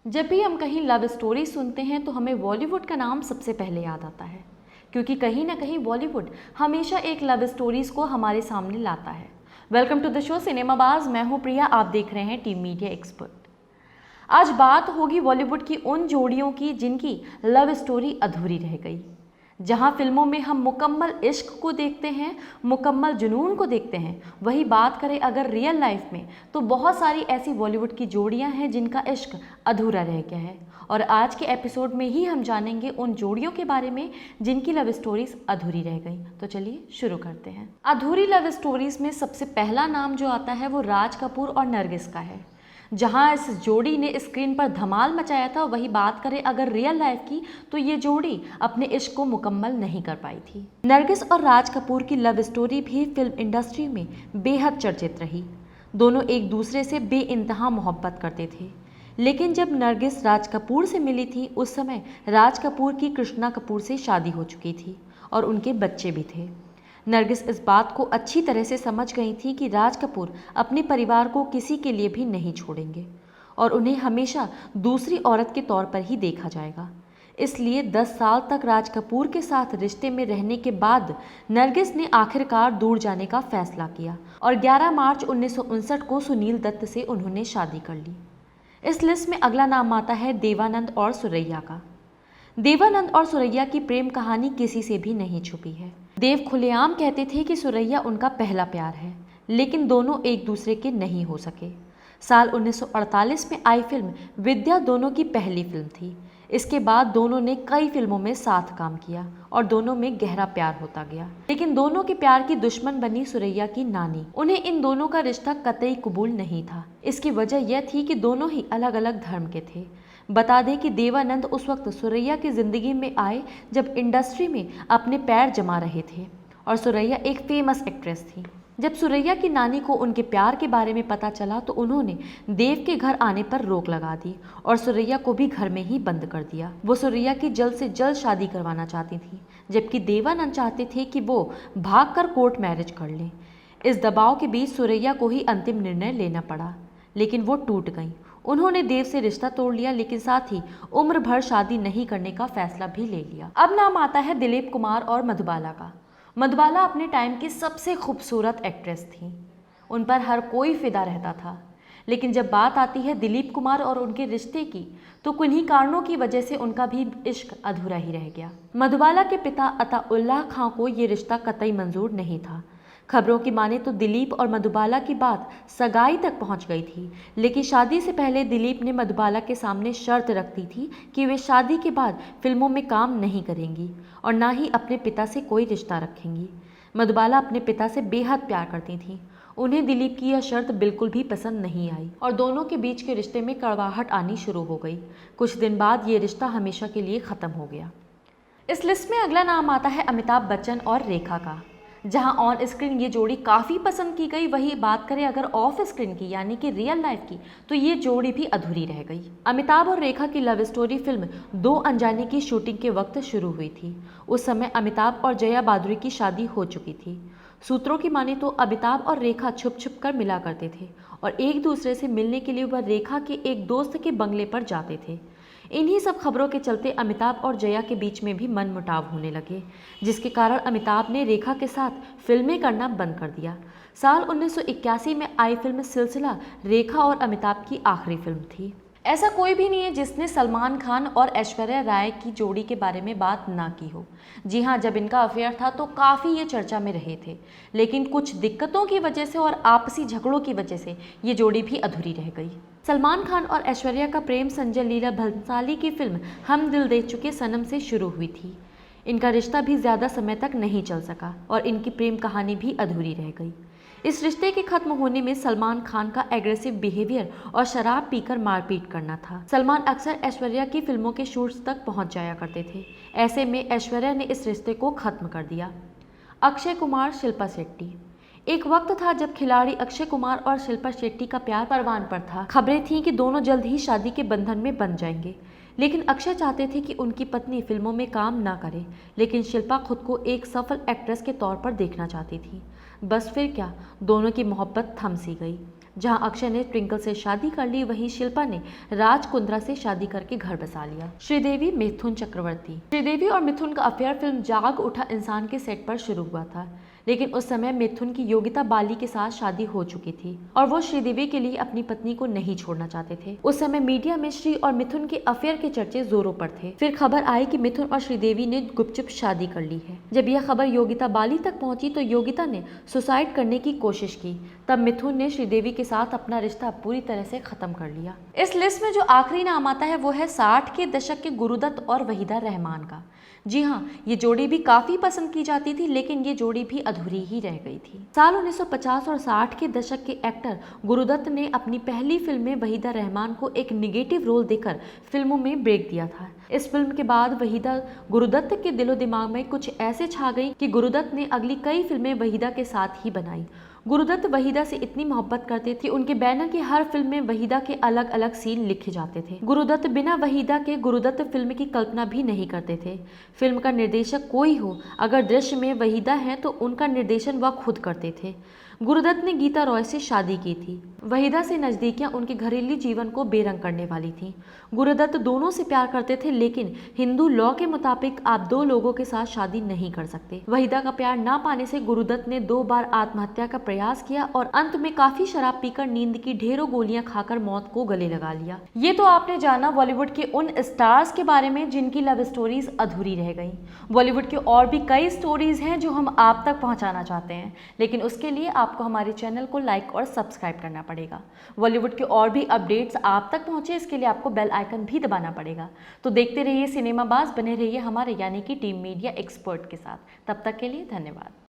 जब भी हम कहीं लव स्टोरी सुनते हैं तो हमें बॉलीवुड का नाम सबसे पहले याद आता है, क्योंकि कहीं ना कहीं बॉलीवुड हमेशा एक लव स्टोरीज को हमारे सामने लाता है। Welcome to the show Cinemabaaz. मैं हूं प्रिया, आप देख रहे हैं टीम मीडिया एक्सपर्ट। आज बात होगी बॉलीवुड की उन जोड़ियों की जिनकी लव स्टोरी अधूरी रह गई। जहां फिल्मों में हम मुकम्मल इश्क को देखते हैं, मुकम्मल जुनून को देखते हैं, वही बात करें अगर रियल लाइफ में तो बहुत सारी ऐसी बॉलीवुड की जोड़ियां हैं जिनका इश्क अधूरा रह गया है। और आज के एपिसोड में ही हम जानेंगे उन जोड़ियों के बारे में जिनकी लव स्टोरीज अधूरी रह गई। तो चलिए शुरू करते हैं। अधूरी लव स्टोरीज में सबसे पहला नाम जो आता है वो राज कपूर और नरगिस का है। जहां इस जोड़ी ने स्क्रीन पर धमाल मचाया था, वही बात करें अगर रियल लाइफ की तो ये जोड़ी अपने इश्क को मुकम्मल नहीं कर पाई थी। नरगिस और राज कपूर की लव स्टोरी भी फिल्म इंडस्ट्री में बेहद चर्चित रही। दोनों एक दूसरे से बेइंतहा मोहब्बत करते थे, लेकिन जब नरगिस राज कपूर से मिली थी उस समय राज कपूर की कृष्णा कपूर से शादी हो चुकी थी और उनके बच्चे भी थे। नरगिस इस बात को अच्छी तरह से समझ गई थी कि राज कपूर अपने परिवार को किसी के लिए भी नहीं छोड़ेंगे और उन्हें हमेशा दूसरी औरत के तौर पर ही देखा जाएगा। इसलिए 10 साल तक राज कपूर के साथ रिश्ते में रहने के बाद नरगिस ने आखिरकार दूर जाने का फैसला किया और 11 मार्च 1959 को सुनील दत्त से उन्होंने शादी कर ली। इस लिस्ट में अगला नाम आता है देवानंद और सुरैया का। देवानंद और सुरैया की प्रेम कहानी किसी से भी नहीं छुपी है। देव खुलेआम कहते थे कि सुरैया उनका पहला प्यार है, लेकिन दोनों एक दूसरे के नहीं हो सके। साल 1948 में आई फिल्म विद्या दोनों की पहली फिल्म थी। इसके बाद दोनों ने कई फिल्मों में साथ काम किया और दोनों में गहरा प्यार होता गया, लेकिन दोनों के प्यार की दुश्मन बनी सुरैया की नानी। उन्हें इन दोनों का रिश्ता कतई कबूल नहीं था। इसकी वजह यह थी कि दोनों ही अलग अलग धर्म के थे। बता दें कि देवानंद उस वक्त सुरैया की ज़िंदगी में आए जब इंडस्ट्री में अपने पैर जमा रहे थे और सुरैया एक फेमस एक्ट्रेस थी। जब सुरैया की नानी को उनके प्यार के बारे में पता चला तो उन्होंने देव के घर आने पर रोक लगा दी और सुरैया को भी घर में ही बंद कर दिया। वो सुरैया की जल्द से जल्द शादी करवाना चाहती थी, जबकि देवानंद चाहते थे कि वो भागकर कोर्ट मैरिज कर लें। इस दबाव के बीच सुरैया को ही अंतिम निर्णय लेना पड़ा, लेकिन वो टूट गई। उन्होंने देव से रिश्ता तोड़ लिया, लेकिन साथ ही उम्र भर शादी नहीं करने का फैसला भी ले लिया। अब नाम आता है दिलीप कुमार और मधुबाला का। मधुबाला अपने टाइम की सबसे खूबसूरत एक्ट्रेस थी। उन पर हर कोई फिदा रहता था, लेकिन जब बात आती है दिलीप कुमार और उनके रिश्ते की तो किन्हीं कारणों की वजह से उनका भी इश्क अधूरा ही रह गया। मधुबाला के पिता अताउल्लाह खां को ये रिश्ता कतई मंजूर नहीं था। खबरों की माने तो दिलीप और मधुबाला की बात सगाई तक पहुंच गई थी, लेकिन शादी से पहले दिलीप ने मधुबाला के सामने शर्त रख दी थी कि वे शादी के बाद फिल्मों में काम नहीं करेंगी और ना ही अपने पिता से कोई रिश्ता रखेंगी। मधुबाला अपने पिता से बेहद प्यार करती थी। उन्हें दिलीप की यह शर्त बिल्कुल भी पसंद नहीं आई और दोनों के बीच के रिश्ते में कड़वाहट आनी शुरू हो गई। कुछ दिन बाद ये रिश्ता हमेशा के लिए ख़त्म हो गया। इस लिस्ट में अगला नाम आता है अमिताभ बच्चन और रेखा का। जहां ऑन स्क्रीन ये जोड़ी काफ़ी पसंद की गई, वही बात करें अगर ऑफ स्क्रीन की यानी कि रियल लाइफ की तो ये जोड़ी भी अधूरी रह गई। अमिताभ और रेखा की लव स्टोरी फिल्म दो अनजाने की शूटिंग के वक्त शुरू हुई थी। उस समय अमिताभ और जया बादुरी की शादी हो चुकी थी। सूत्रों की माने तो अमिताभ और रेखा छुप छुप कर मिला करते थे और एक दूसरे से मिलने के लिए वह रेखा के एक दोस्त के बंगले पर जाते थे। इन्हीं सब खबरों के चलते अमिताभ और जया के बीच में भी मनमुटाव होने लगे, जिसके कारण अमिताभ ने रेखा के साथ फिल्में करना बंद कर दिया। साल 1981 में आई फिल्म सिलसिला रेखा और अमिताभ की आखिरी फिल्म थी। ऐसा कोई भी नहीं है जिसने सलमान खान और ऐश्वर्या राय की जोड़ी के बारे में बात ना की हो। जी हाँ, जब इनका अफेयर था तो काफ़ी ये चर्चा में रहे थे, लेकिन कुछ दिक्कतों की वजह से और आपसी झगड़ों की वजह से ये जोड़ी भी अधूरी रह गई। सलमान खान और ऐश्वर्या का प्रेम संजय लीला भंसाली की फिल्म हम दिल दे चुके सनम से शुरू हुई थी। इनका रिश्ता भी ज़्यादा समय तक नहीं चल सका और इनकी प्रेम कहानी भी अधूरी रह गई। इस रिश्ते के खत्म होने में सलमान खान का एग्रेसिव बिहेवियर और शराब पीकर मारपीट करना था। सलमान अक्सर ऐश्वर्या की फिल्मों के शूट्स तक पहुंच जाया करते थे। ऐसे में ऐश्वर्या ने इस रिश्ते को खत्म कर दिया। अक्षय कुमार शिल्पा शेट्टी। एक वक्त था जब खिलाड़ी अक्षय कुमार और शिल्पा शेट्टी का प्यार परवान पर था। खबरें थीं कि दोनों जल्द ही शादी के बंधन में बंध जाएंगे, लेकिन अक्षय चाहते थे कि उनकी पत्नी फिल्मों में काम ना करे, लेकिन शिल्पा खुद को एक सफल एक्ट्रेस के तौर पर देखना चाहती थी। बस फिर क्या, दोनों की मोहब्बत थम सी गई। जहां अक्षय ने ट्विंकल से शादी कर ली, वहीं शिल्पा ने राज कुंद्रा से शादी करके घर बसा लिया। श्रीदेवी मिथुन चक्रवर्ती। श्रीदेवी और मिथुन का अफेयर फिल्म जाग उठा इंसान के सेट पर शुरू हुआ था, लेकिन उस समय मिथुन की योगिता बाली के साथ शादी हो चुकी थी और वो श्रीदेवी के लिए अपनी पत्नी को नहीं छोड़ना चाहते थे। उस समय मीडिया में श्री और मिथुन के अफेयर के चर्चे जोरों पर थे। फिर खबर आई कि मिथुन और श्रीदेवी ने गुपचुप शादी कर ली है। जब यह खबर योगिता बाली तक पहुंची तो योगिता ने सुसाइड करने की कोशिश की। तब मिथुन ने श्रीदेवी के साथ अपना रिश्ता पूरी तरह से खत्म कर लिया। इस लिस्ट में जो आखिरी नाम आता है वो है 60 के दशक के गुरुदत्त और वहीदा रहमान का। जी हाँ, ये जोड़ी भी काफी पसंद की जाती थी, लेकिन ये जोड़ी भी अधूरी ही रह गई थी। साल 1950 और 60 के दशक के एक्टर गुरुदत्त ने अपनी पहली फिल्म में वहीदा रहमान को एक निगेटिव रोल देकर फिल्मों में ब्रेक दिया था। इस फिल्म के बाद वहीदा गुरुदत्त के दिलो दिमाग में कुछ ऐसे छा गई कि गुरुदत्त ने अगली कई फिल्में वहीदा के साथ ही बनाई। गुरुदत्त वहीदा से इतनी मोहब्बत करते थे, उनके बैनर की हर फिल्म में वहीदा के अलग अलग सीन लिखे जाते थे। गुरुदत्त बिना वहीदा के गुरुदत्त फिल्म की कल्पना भी नहीं करते थे। फिल्म का निर्देशक कोई हो, अगर दृश्य में वहीदा है तो उनका निर्देशन वह खुद करते थे। गुरुदत्त ने गीता रॉय से शादी की थी। वहीदा से नज़दीकियां उनके घरेलू जीवन को बेरंग करने वाली थी। गुरुदत्त दोनों से प्यार करते थे, लेकिन हिंदू लॉ के मुताबिक आप दो लोगों के साथ शादी नहीं कर सकते। वहीदा का प्यार ना पाने से गुरुदत्त ने 2 बार आत्महत्या का प्रयास किया और अंत में काफी शराब पीकर नींद की ढेरों गोलियां खाकर मौत को गले लगा लिया। ये तो आपने जाना बॉलीवुड के उन स्टार्स के बारे में जिनकी लव स्टोरीज अधूरी रह गई। बॉलीवुड की और भी कई स्टोरीज हैं जो हम आप तक पहुंचाना चाहते हैं, लेकिन उसके लिए आपको हमारे चैनल को लाइक और सब्सक्राइब करना पड़ेगा। बॉलीवुड के और भी अपडेट्स आप तक पहुंचे, इसके लिए आपको बेल आइकन भी दबाना पड़ेगा। तो देखते रहिए सिनेमाबाज, बने रहिए हमारे यानी कि टीम मीडिया एक्सपर्ट के साथ। तब तक के लिए धन्यवाद।